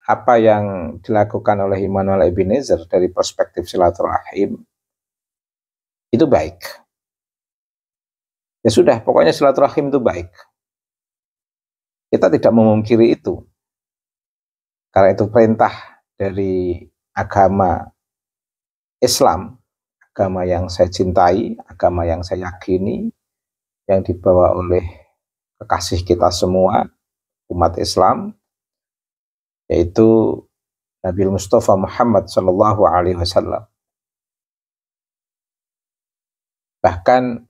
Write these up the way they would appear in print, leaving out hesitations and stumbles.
apa yang dilakukan oleh Immanuel Ebenezer dari perspektif silaturahim itu baik. Ya sudah, pokoknya silaturahim itu baik. Kita tidak memungkiri itu. Karena itu perintah dari agama Islam, agama yang saya cintai, agama yang saya yakini, yang dibawa oleh kekasih kita semua, umat Islam, yaitu Nabi Mustafa Muhammad Sallallahu Alaihi Wasallam. Bahkan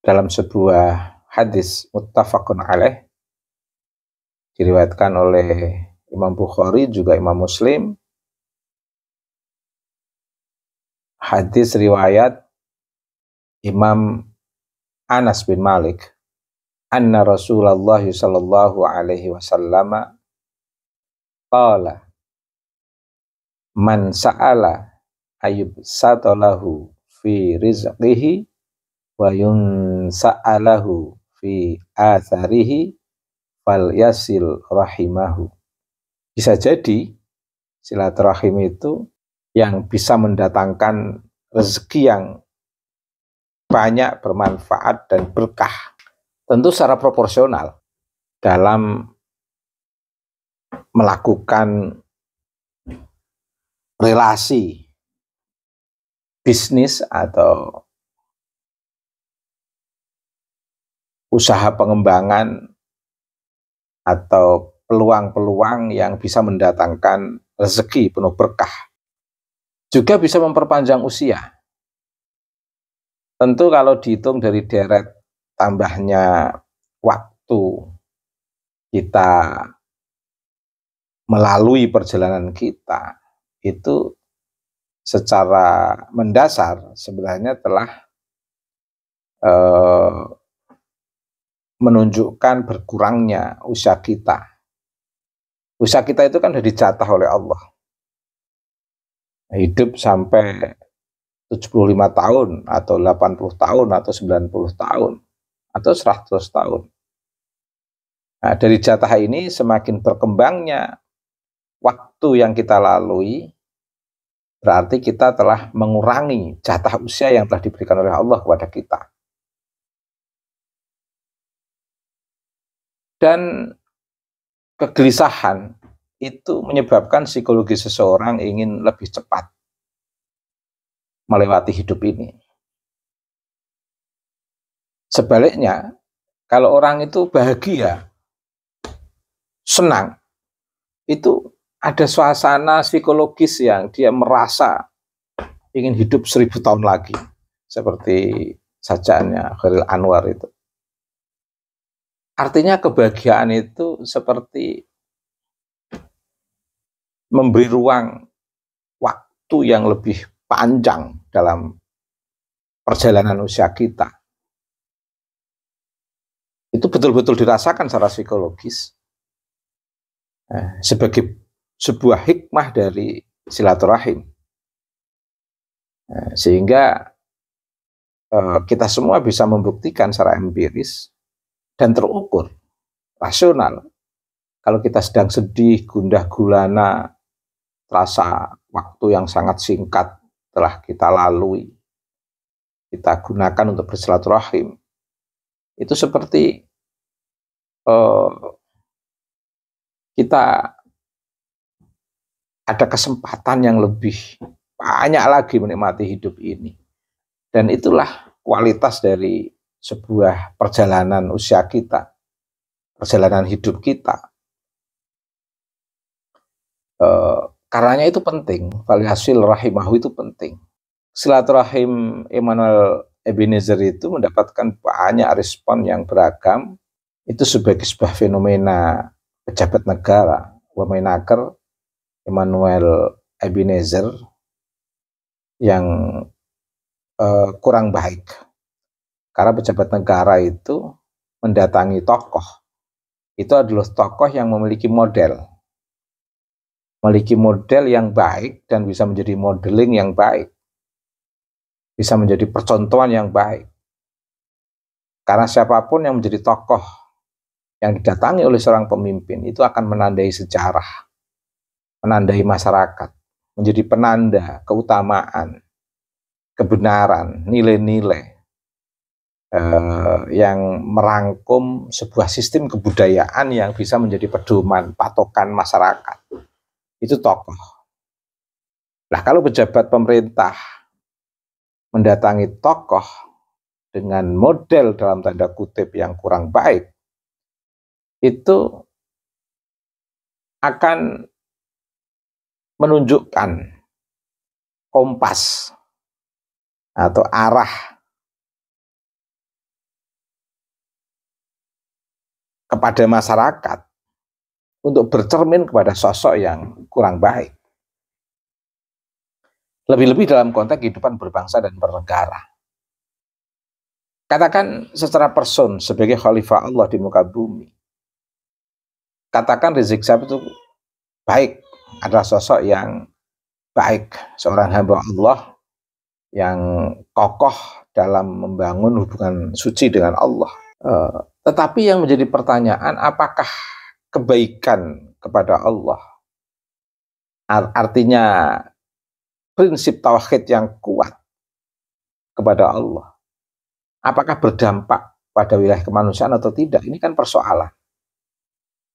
dalam sebuah hadis muttafaqun alaih, diriwayatkan oleh Imam Bukhari juga Imam Muslim, hadis riwayat Imam Anas bin Malik, anna Rasulullah sallallahu alaihi wasallam qala man sa'ala ayub satalahu fi rizqihi wa yunsa'alahu fi atharihi fal yasil rahimahu. Bisa jadi silaturahim itu yang bisa mendatangkan rezeki yang banyak, bermanfaat dan berkah. Tentu secara proporsional dalam melakukan relasi bisnis atau usaha pengembangan atau peluang-peluang yang bisa mendatangkan rezeki penuh berkah. Juga bisa memperpanjang usia. Tentu kalau dihitung dari deret tambahnya waktu kita melalui perjalanan kita, itu secara mendasar sebenarnya telah menunjukkan berkurangnya usia kita. Usia kita itu kan sudah dijatah oleh Allah. Hidup sampai 75 tahun, atau 80 tahun, atau 90 tahun, atau 100 tahun. Nah, dari jatah ini semakin berkembangnya waktu yang kita lalui, berarti kita telah mengurangi jatah usia yang telah diberikan oleh Allah kepada kita. Dan kegelisahan itu menyebabkan psikologi seseorang ingin lebih cepat melewati hidup ini. Sebaliknya, kalau orang itu bahagia, senang, itu ada suasana psikologis yang dia merasa ingin hidup 1000 tahun lagi, seperti sajaannya Khairil Anwar itu. Artinya kebahagiaan itu seperti memberi ruang waktu yang lebih panjang dalam perjalanan usia kita. Itu betul-betul dirasakan secara psikologis sebagai sebuah hikmah dari silaturahim. Sehingga kita semua bisa membuktikan secara empiris dan terukur, rasional. Kalau kita sedang sedih, gundah gulana, terasa waktu yang sangat singkat telah kita lalui, kita gunakan untuk bersilaturahim. Itu seperti kita ada kesempatan yang lebih banyak lagi menikmati hidup ini. Dan itulah kualitas dari sebuah perjalanan usia kita, perjalanan hidup kita. Karenanya itu penting, waliyasil rahimahu itu penting. Silaturahim Immanuel Ebenezer itu mendapatkan banyak respon yang beragam. Itu sebagai sebuah fenomena pejabat negara, Wamenaker Immanuel Ebenezer yang kurang baik. Karena pejabat negara itu mendatangi tokoh. Itu adalah tokoh yang memiliki model. Memiliki model yang baik dan bisa menjadi modeling yang baik. Bisa menjadi percontohan yang baik. Karena siapapun yang menjadi tokoh yang didatangi oleh seorang pemimpin itu akan menandai sejarah, menandai masyarakat, menjadi penanda keutamaan, kebenaran, nilai-nilai yang merangkum sebuah sistem kebudayaan yang bisa menjadi pedoman, patokan masyarakat. Itu tokoh. Nah, kalau pejabat pemerintah mendatangi tokoh dengan model dalam tanda kutip yang kurang baik, itu akan menunjukkan kompas atau arah kepada masyarakat untuk bercermin kepada sosok yang kurang baik. Lebih-lebih dalam konteks kehidupan berbangsa dan bernegara. Katakan secara person sebagai khalifah Allah di muka bumi. Katakan Rizik Syihab itu baik, adalah sosok yang baik, seorang hamba Allah yang kokoh dalam membangun hubungan suci dengan Allah. Tetapi yang menjadi pertanyaan, apakah kebaikan kepada Allah, artinya prinsip tauhid yang kuat kepada Allah, apakah berdampak pada wilayah kemanusiaan atau tidak? Ini kan persoalan.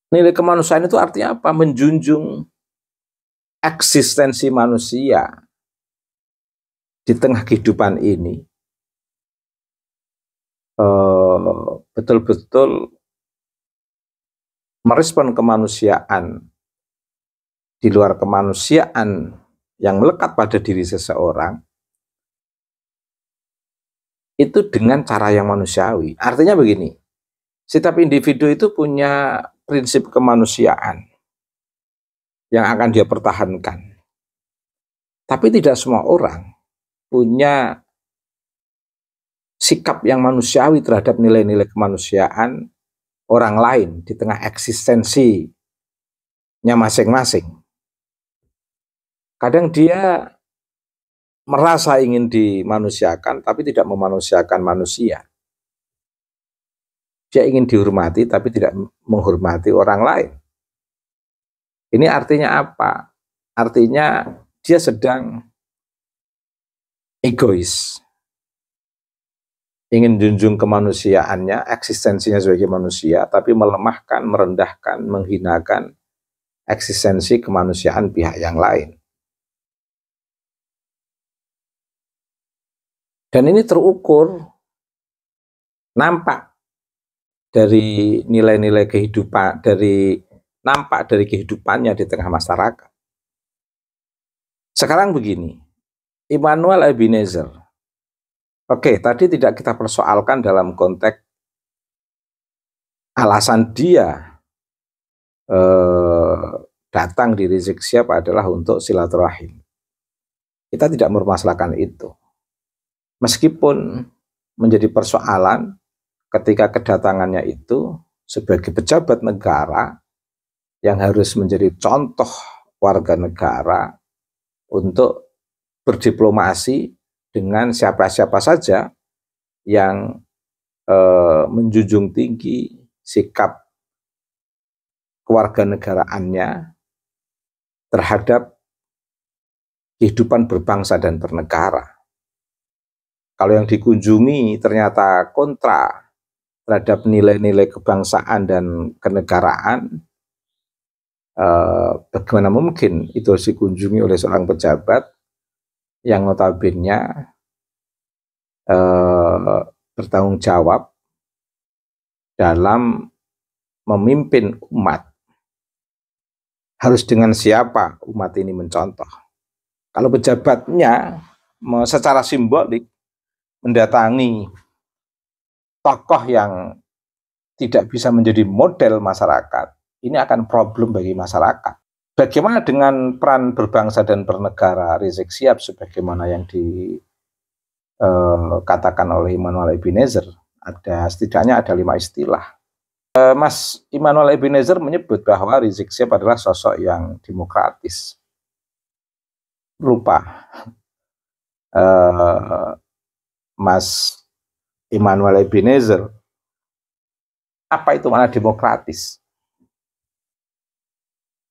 Nilai kemanusiaan itu artinya apa? Menjunjung eksistensi manusia di tengah kehidupan ini betul-betul merespon kemanusiaan di luar kemanusiaan yang melekat pada diri seseorang itu dengan cara yang manusiawi. Artinya begini, setiap individu itu punya prinsip kemanusiaan yang akan dia pertahankan. Tapi tidak semua orang punya sikap yang manusiawi terhadap nilai-nilai kemanusiaan orang lain di tengah eksistensinya masing-masing. Kadang dia merasa ingin dimanusiakan tapi tidak memanusiakan manusia. Dia ingin dihormati tapi tidak menghormati orang lain. Ini artinya apa? Artinya dia sedang egois. Ingin junjung kemanusiaannya, eksistensinya sebagai manusia, tapi melemahkan, merendahkan, menghinakan eksistensi kemanusiaan pihak yang lain. Dan ini terukur, nampak dari nilai-nilai kehidupan, nampak dari kehidupannya di tengah masyarakat. Sekarang begini, Immanuel Ebenezer, oke, tadi tidak kita persoalkan dalam konteks alasan dia datang di Rizik Syihab adalah untuk silaturahim. Kita tidak mempermasalahkan itu. Meskipun menjadi persoalan ketika kedatangannya itu sebagai pejabat negara yang harus menjadi contoh warga negara untuk berdiplomasi dengan siapa-siapa saja yang menjunjung tinggi sikap kewarganegaraannya terhadap kehidupan berbangsa dan bernegara. Kalau yang dikunjungi ternyata kontra terhadap nilai-nilai kebangsaan dan kenegaraan, bagaimana mungkin itu harus dikunjungi oleh seorang pejabat yang notabene bertanggung jawab dalam memimpin umat. Harus dengan siapa umat ini mencontoh. Kalau pejabatnya secara simbolik mendatangi tokoh yang tidak bisa menjadi model masyarakat, ini akan problem bagi masyarakat. Bagaimana dengan peran berbangsa dan bernegara Rizik Syihab sebagaimana yang dikatakan oleh Immanuel Ebenezer? Setidaknya ada 5 istilah. Mas Immanuel Ebenezer menyebut bahwa Rizik Syihab adalah sosok yang demokratis. Lupa Mas Immanuel Ebenezer Apa itu makna demokratis?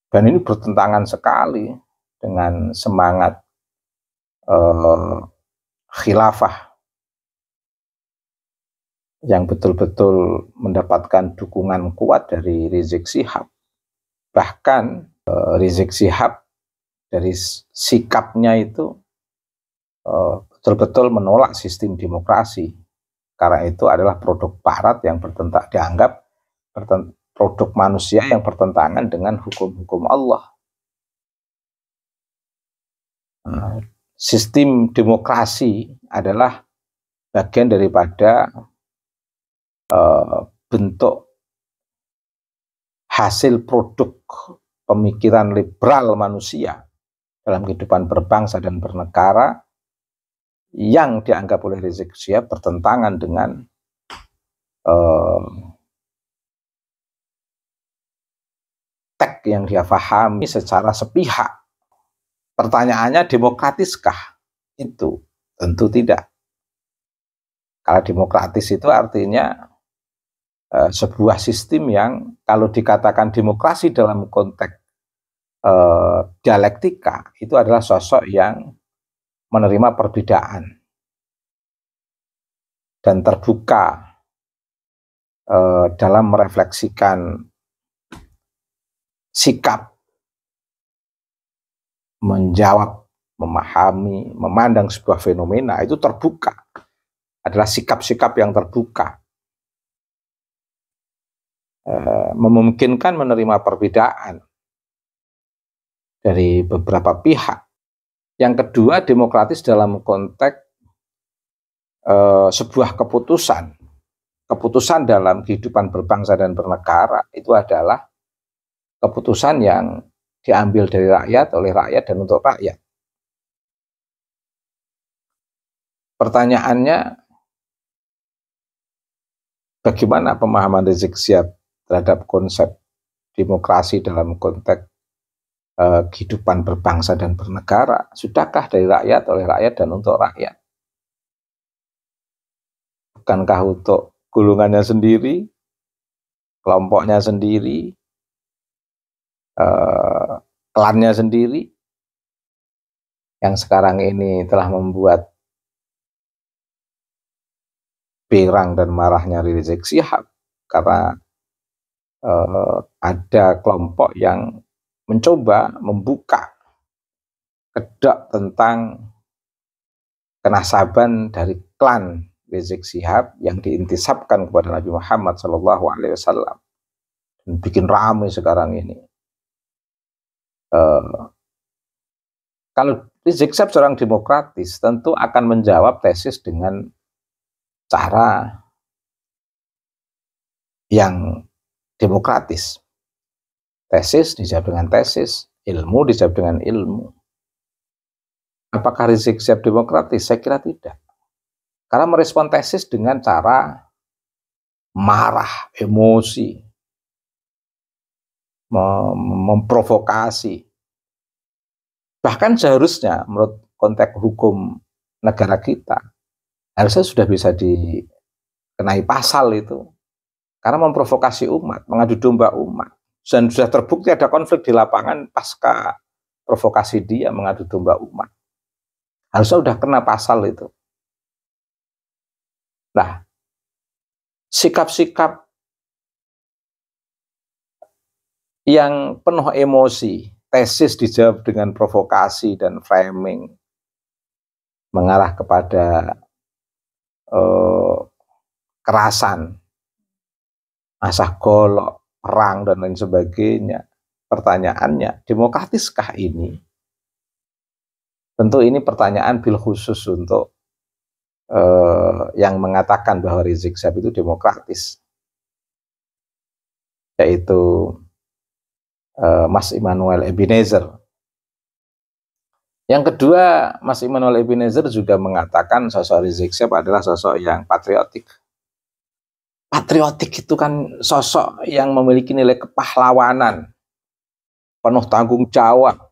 Dan ini bertentangan sekali dengan semangat khilafah yang betul-betul mendapatkan dukungan kuat dari Rizik Syihab. Bahkan Rizik Syihab dari sikapnya itu betul-betul menolak sistem demokrasi, karena itu adalah produk barat yang dianggap produk manusia yang bertentangan dengan hukum-hukum Allah. Sistem demokrasi adalah bagian daripada bentuk hasil produk pemikiran liberal manusia dalam kehidupan berbangsa dan bernegara yang dianggap oleh Rizik Syihab bertentangan dengan teks yang dia pahami secara sepihak. Pertanyaannya, demokratiskah itu? Tentu tidak. Kalau demokratis itu artinya sebuah sistem yang kalau dikatakan demokrasi dalam konteks dialektika, itu adalah sosok yang menerima perbedaan dan terbuka dalam merefleksikan sikap, menjawab, memahami, memandang sebuah fenomena, itu terbuka, adalah sikap-sikap yang terbuka, memungkinkan menerima perbedaan dari beberapa pihak. Yang kedua, demokratis dalam konteks sebuah keputusan dalam kehidupan berbangsa dan bernegara itu adalah keputusan yang diambil dari rakyat, oleh rakyat, dan untuk rakyat. Pertanyaannya, bagaimana pemahaman Rizik Syihab terhadap konsep demokrasi dalam konteks kehidupan berbangsa dan bernegara? Sudahkah dari rakyat, oleh rakyat, dan untuk rakyat? Bukankah untuk golongannya sendiri, kelompoknya sendiri, klannya sendiri, yang sekarang ini telah membuat berang dan marahnya Rizik Syihab karena ada kelompok yang mencoba membuka kedok tentang kenasaban dari klan Rizik Syihab yang diintisabkan kepada Nabi Muhammad SAW, dan bikin ramai sekarang ini. Kalau Rizik Syihab seorang demokratis, tentu akan menjawab tesis dengan cara yang demokratis. Tesis dijawab dengan tesis, ilmu dijawab dengan ilmu. Apakah Rizik Syihab demokratis? Saya kira tidak. Karena merespon tesis dengan cara marah, emosi, memprovokasi. Bahkan seharusnya menurut konteks hukum negara kita, harusnya sudah bisa dikenai pasal itu. Karena memprovokasi umat, mengadu domba umat. Dan sudah terbukti ada konflik di lapangan pasca provokasi dia mengadu domba umat. Harusnya sudah kena pasal itu. Nah, sikap-sikap yang penuh emosi, tesis dijawab dengan provokasi dan framing, mengarah kepada kerasan, asah golok, perang, dan lain sebagainya. Pertanyaannya, demokratiskah ini? Tentu ini pertanyaan bil khusus untuk yang mengatakan bahwa Rizik Syihab itu demokratis, yaitu Mas Immanuel Ebenezer. Yang kedua, Mas Immanuel Ebenezer juga mengatakan sosok Rizik Syihab adalah sosok yang patriotik. Patriotik itu kan sosok yang memiliki nilai kepahlawanan, penuh tanggung jawab,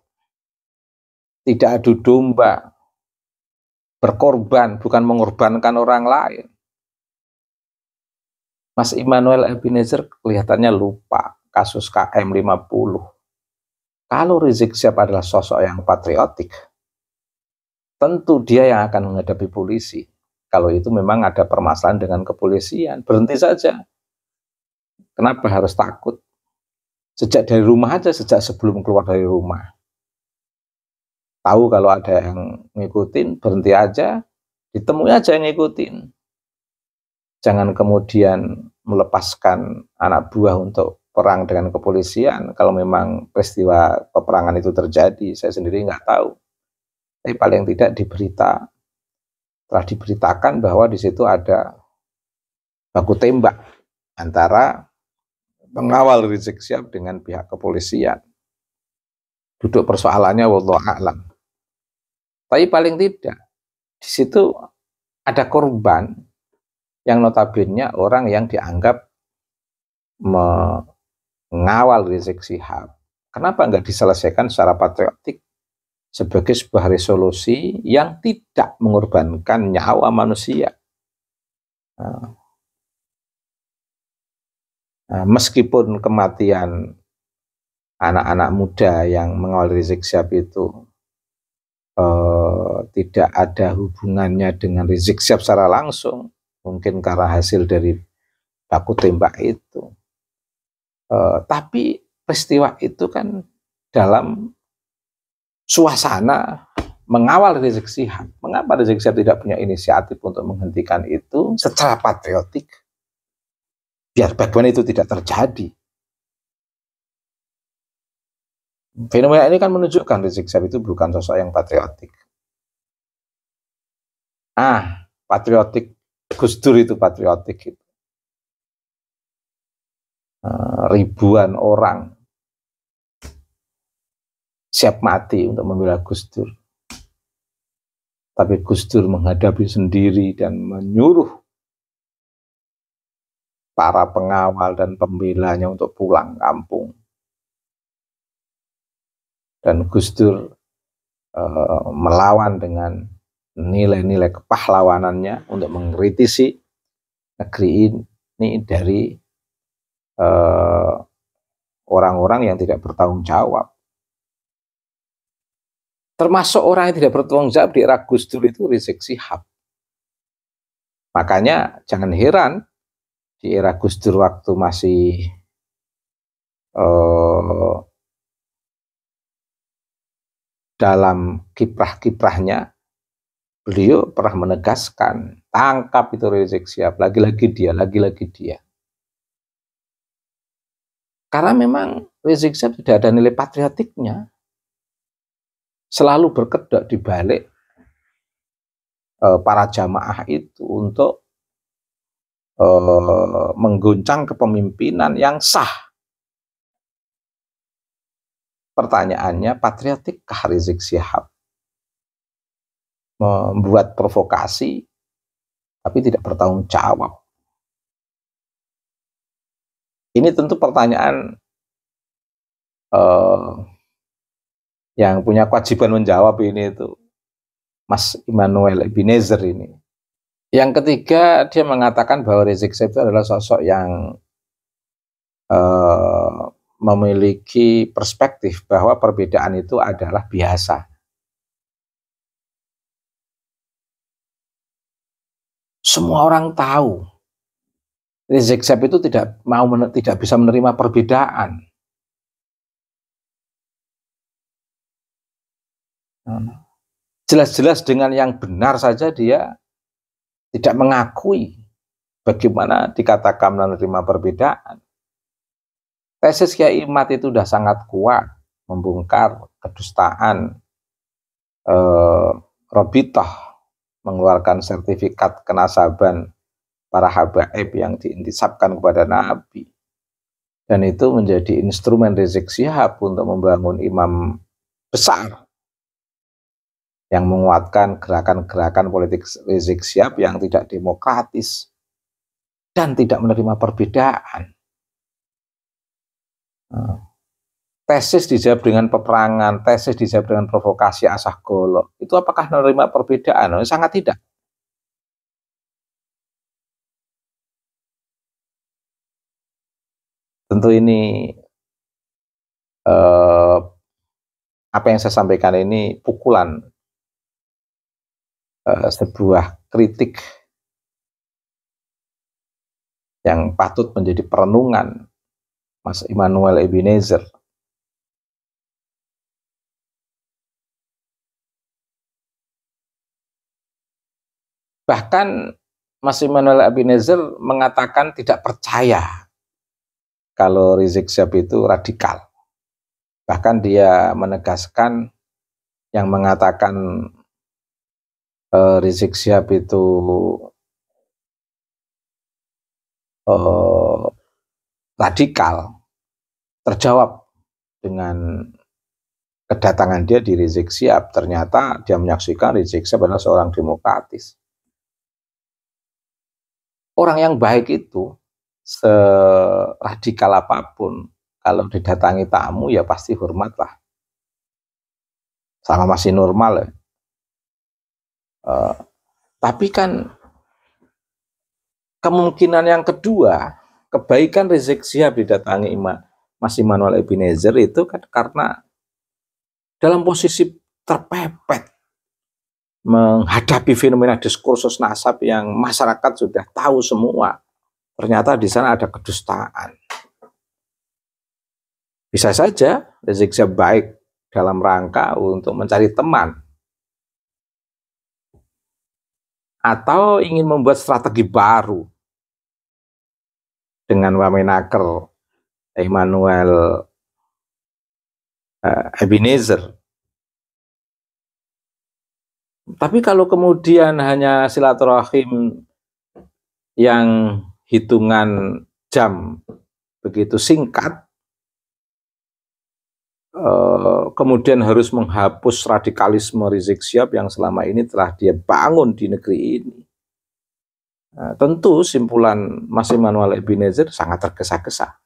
tidak adu domba, berkorban, bukan mengorbankan orang lain. Mas Immanuel Ebenezer kelihatannya lupa kasus KM 50. Kalau Rizik Syihab adalah sosok yang patriotik, tentu dia yang akan menghadapi polisi. Kalau itu memang ada permasalahan dengan kepolisian, berhenti saja. Kenapa harus takut? Sejak dari rumah aja, sejak sebelum keluar dari rumah. Tahu kalau ada yang ngikutin, berhenti aja, ditemui aja yang ngikutin. Jangan kemudian melepaskan anak buah untuk perang dengan kepolisian. Kalau memang peristiwa peperangan itu terjadi, saya sendiri nggak tahu. Tapi paling tidak telah diberitakan bahwa di situ ada baku tembak antara pengawal Rizik Syihab dengan pihak kepolisian. Duduk persoalannya wallahu a'lam. Tapi paling tidak di situ ada korban yang notabene orang yang dianggap mengawal Rizik Syihab. Kenapa nggak diselesaikan secara patriotik sebagai sebuah resolusi yang tidak mengorbankan nyawa manusia? Meskipun kematian anak-anak muda yang mengawal Rizik Syihab itu tidak ada hubungannya dengan Rizik Syihab secara langsung, mungkin karena hasil dari baku tembak itu. Tapi peristiwa itu kan dalam suasana mengawal Rizik Syihab. Mengapa Rizik Syihab tidak punya inisiatif untuk menghentikan itu secara patriotik? Biar bagaimana itu tidak terjadi. Fenomena ini kan menunjukkan Rizik Syihab itu bukan sosok yang patriotik. Patriotik Gus Dur itu patriotik itu. Ribuan orang siap mati untuk membela Gus Dur. Tapi Gus Dur menghadapi sendiri dan menyuruh para pengawal dan pembelanya untuk pulang kampung. Dan Gus Dur melawan dengan nilai-nilai kepahlawanannya untuk mengkritisi negeri ini dari orang-orang yang tidak bertanggung jawab. Termasuk orang yang tidak bertanggung jawab di era Gus Dur itu Rizik Syihab. Makanya jangan heran di era Gus Dur waktu masih dalam kiprah-kiprahnya, beliau pernah menegaskan, tangkap itu Rizik Syihab, lagi-lagi dia. Karena memang Rizik Syihab tidak ada nilai patriotiknya, selalu berkedok di balik para jamaah itu untuk mengguncang kepemimpinan yang sah. Pertanyaannya, patriotikkah Rizik Syihab? Membuat provokasi tapi tidak bertanggung jawab. Ini tentu pertanyaan yang punya kewajiban menjawab ini itu Mas Immanuel Ebenezer ini. Yang ketiga, dia mengatakan bahwa Rizik Syihab itu adalah sosok yang memiliki perspektif bahwa perbedaan itu adalah biasa. Semua orang tahu Rizik Syihab itu tidak bisa menerima perbedaan. Jelas-jelas dengan yang benar saja dia tidak mengakui bagaimana dikatakan menerima perbedaan. Tesis Kiai Imad itu sudah sangat kuat membongkar kedustaan Robitoh mengeluarkan sertifikat kenasaban para habaib yang diintisabkan kepada Nabi, dan itu menjadi instrumen Rizik Syihab untuk membangun imam besar yang menguatkan gerakan-gerakan politik Rizik Syihab yang tidak demokratis dan tidak menerima perbedaan. Tesis dijawab dengan peperangan, tesis dijawab dengan provokasi asah golok. Itu apakah menerima perbedaan? Sangat tidak. tentu ini apa yang saya sampaikan ini pukulan, sebuah kritik yang patut menjadi perenungan Mas Immanuel Ebenezer. Bahkan Mas Immanuel Ebenezer mengatakan tidak percaya kalau Rizik Syihab itu radikal. Bahkan dia menegaskan yang mengatakan Rizik Syihab itu radikal terjawab dengan kedatangan dia di Rizik Syihab. Ternyata dia menyaksikan Rizik Syihab adalah seorang demokratis. Orang yang baik itu seradikal apapun, kalau didatangi tamu ya pasti hormatlah, sama masih normal ya. Tapi kan kemungkinan yang kedua, kebaikan Rizik Syihab didatangi Mas Immanuel Ebenezer itu kan karena dalam posisi terpepet menghadapi fenomena diskursus nasab yang masyarakat sudah tahu semua. Ternyata di sana ada kedustaan. Bisa saja Rizik Syihab baik dalam rangka untuk mencari teman, atau ingin membuat strategi baru dengan wamenaker Immanuel Ebenezer. Tapi kalau kemudian hanya silaturahim yang hitungan jam begitu singkat, kemudian harus menghapus radikalisme Rizik Syihab yang selama ini telah dia bangun di negeri ini, tentu simpulan Mas Immanuel Ebenezer sangat tergesa-gesa.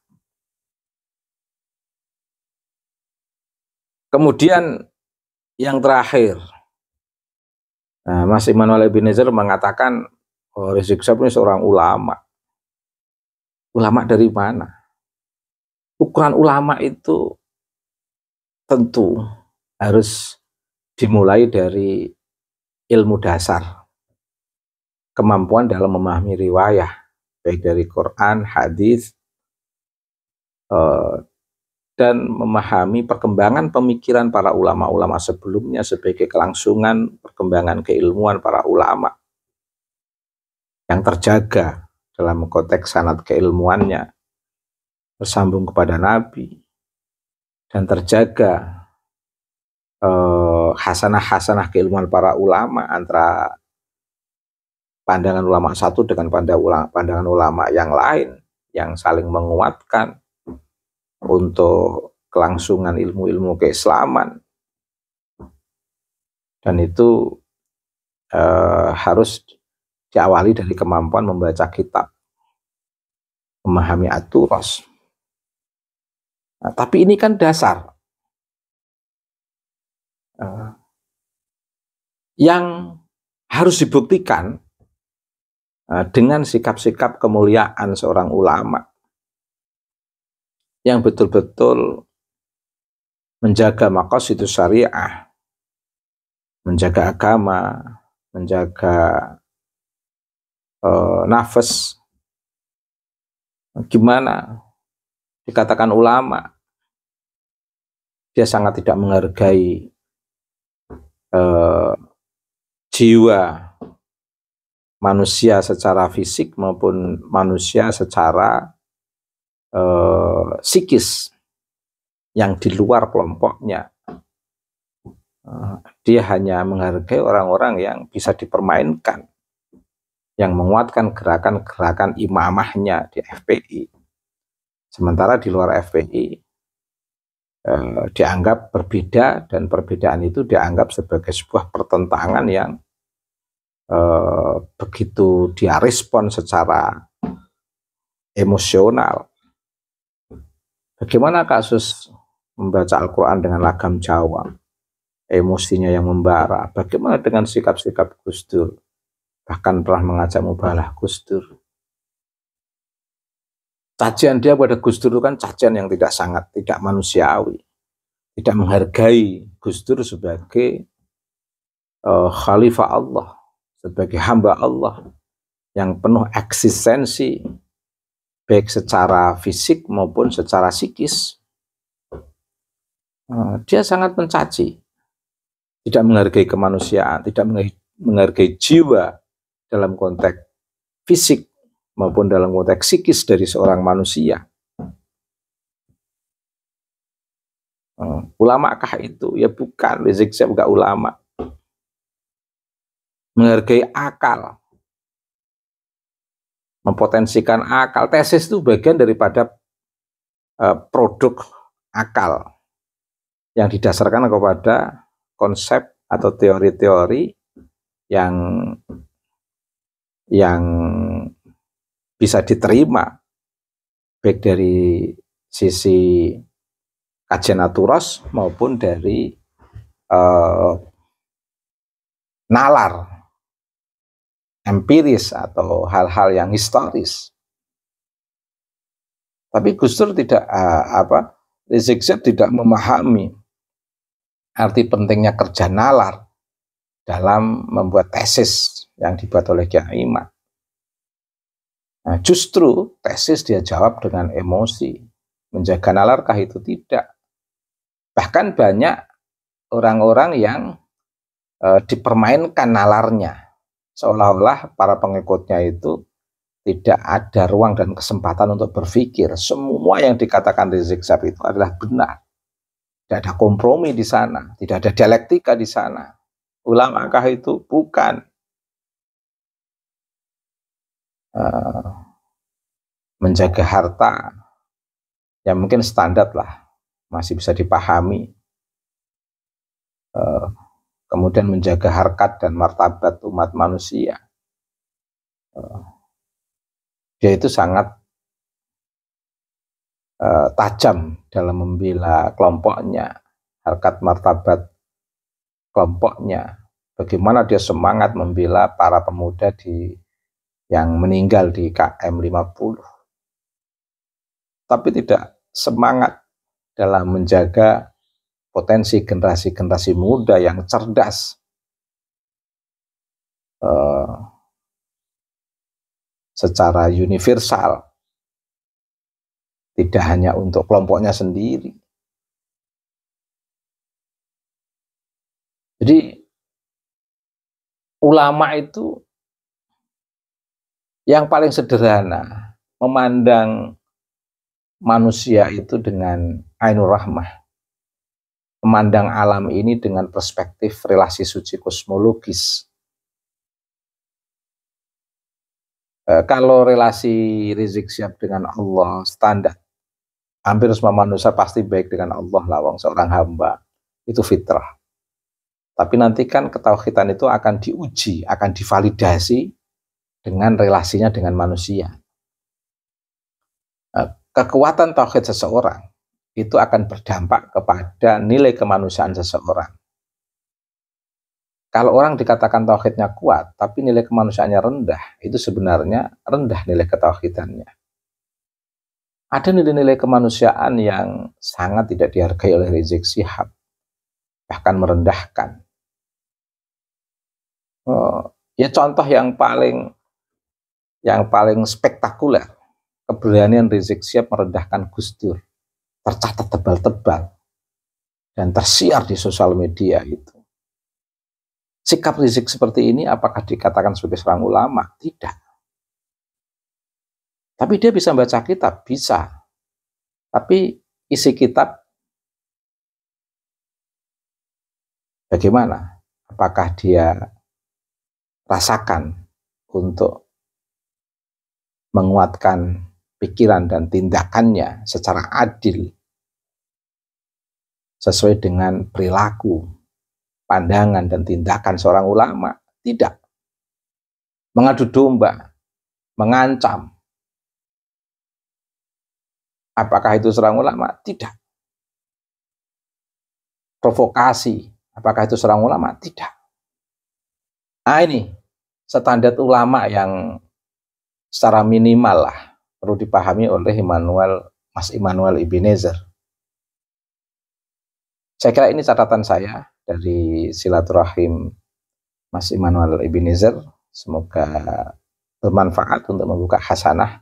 Kemudian yang terakhir, Mas Immanuel Ebenezer mengatakan Rizik Syihab ini seorang ulama. Ulama dari mana? Ukuran ulama itu tentu harus dimulai dari ilmu dasar, kemampuan dalam memahami riwayah, baik dari Quran, hadis, dan memahami perkembangan pemikiran para ulama-ulama sebelumnya sebagai kelangsungan perkembangan keilmuan para ulama yang terjaga dalam konteks sanad keilmuannya bersambung kepada Nabi, dan terjaga hasanah-hasanah keilmuan para ulama antara pandangan ulama satu dengan pandangan ulama yang lain yang saling menguatkan untuk kelangsungan ilmu-ilmu keislaman. Dan itu harus diawali dari kemampuan membaca kitab, memahami aturos. Nah, tapi ini kan dasar yang harus dibuktikan dengan sikap-sikap kemuliaan seorang ulama yang betul-betul menjaga maqasidus syariah, menjaga agama, menjaga nafas. Gimana dikatakan ulama, dia sangat tidak menghargai jiwa manusia secara fisik maupun manusia secara psikis yang di luar kelompoknya. Dia hanya menghargai orang-orang yang bisa dipermainkan, yang menguatkan gerakan-gerakan imamahnya di FPI. Sementara di luar FPI dianggap berbeda, dan perbedaan itu dianggap sebagai sebuah pertentangan yang begitu dia respon secara emosional. Bagaimana kasus membaca Al-Quran dengan lagam Jawa, emosinya yang membara? Bagaimana dengan sikap-sikap Gus Dur? Bahkan pernah mengajak mubalah Gus Dur. Cacian dia pada Gus Dur itu kan cacian yang tidak manusiawi, tidak menghargai Gus Dur sebagai khalifah Allah, sebagai hamba Allah yang penuh eksistensi, baik secara fisik maupun secara psikis. Dia sangat mencaci, tidak menghargai kemanusiaan, tidak menghargai jiwa dalam konteks fisik maupun dalam konteks psikis dari seorang manusia. Ulamakah itu? Ya bukan, Rizik Syihab bukan ulama. Menghargai akal, mempotensikan akal. Tesis itu bagian daripada produk akal yang didasarkan kepada konsep atau teori-teori yang bisa diterima baik dari sisi kajian naturos maupun dari nalar empiris atau hal-hal yang historis. Tapi Gus Dur Rizik Syihab tidak memahami arti pentingnya kerja nalar dalam membuat tesis yang dibuat oleh Kiai Iman. Nah, justru tesis dia jawab dengan emosi. Menjaga nalarkah itu? Tidak. Bahkan banyak orang-orang yang dipermainkan nalarnya, seolah-olah para pengikutnya itu tidak ada ruang dan kesempatan untuk berpikir. Semua yang dikatakan Rizik Syihab itu adalah benar. Tidak ada kompromi di sana, tidak ada dialektika di sana. Ulamakah itu? Bukan. Menjaga harta, ya mungkin standar lah, masih bisa dipahami. Kemudian menjaga harkat dan martabat umat manusia, dia itu sangat tajam dalam membela kelompoknya, harkat martabat kelompoknya. Bagaimana dia semangat membela para pemuda yang meninggal di KM 50. Tapi tidak semangat dalam menjaga potensi generasi-generasi muda yang cerdas, secara universal, tidak hanya untuk kelompoknya sendiri. Jadi ulama itu yang paling sederhana, memandang manusia itu dengan ainur rahmah, memandang alam ini dengan perspektif relasi suci kosmologis. Kalau relasi Rizik Syihab dengan Allah standar, hampir semua manusia pasti baik dengan Allah, lawang seorang hamba, itu fitrah. Tapi nanti kan ketauhidan itu akan diuji, akan divalidasi dengan relasinya dengan manusia. Kekuatan tauhid seseorang itu akan berdampak kepada nilai kemanusiaan seseorang. Kalau orang dikatakan tauhidnya kuat, tapi nilai kemanusiaannya rendah, itu sebenarnya rendah nilai ketauhidannya. Ada nilai-nilai kemanusiaan yang sangat tidak dihargai oleh Rizik Syihab, bahkan merendahkan. Ya contoh yang paling spektakuler, keberanian Rizik Syihab merendahkan Gus Dur, tercatat tebal-tebal dan tersiar di sosial media itu. Sikap Rizik seperti ini apakah dikatakan sebagai seorang ulama? Tidak. Tapi dia bisa baca kitab, bisa. Tapi isi kitab bagaimana? Apakah dia rasakan untuk menguatkan pikiran dan tindakannya secara adil sesuai dengan perilaku, pandangan dan tindakan seorang ulama? Tidak. Mengadu domba, mengancam. Apakah itu seorang ulama? Tidak. Provokasi, apakah itu seorang ulama? Tidak. Nah ini standar ulama yang secara minimal lah perlu dipahami oleh Mas Immanuel Ebenezer. Saya kira ini catatan saya dari silaturahim Mas Immanuel Ebenezer. Semoga bermanfaat untuk membuka hasanah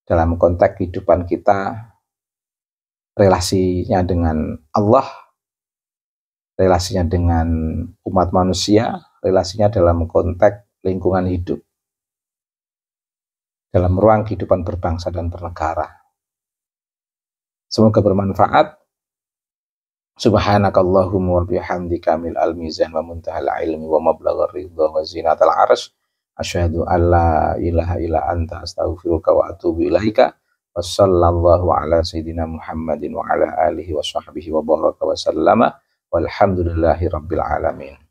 dalam konteks kehidupan kita, relasinya dengan Allah, relasinya dengan umat manusia, relasinya dalam konteks lingkungan hidup, dalam ruang kehidupan berbangsa dan bernegara. Semoga bermanfaat. Subhanakallahumma wa bihamdika mil al-mizan wa muntahal ilmi wa mablaghar ridha wa zinatal arsh. Asyhadu an la ilaha illa anta astaghfiruka wa atubu ilaika. Wassallallahu ala sayyidina Muhammadin wa ala alihi wa sahbihi wa baraka wa sallama. Walhamdulillahi rabbil alamin.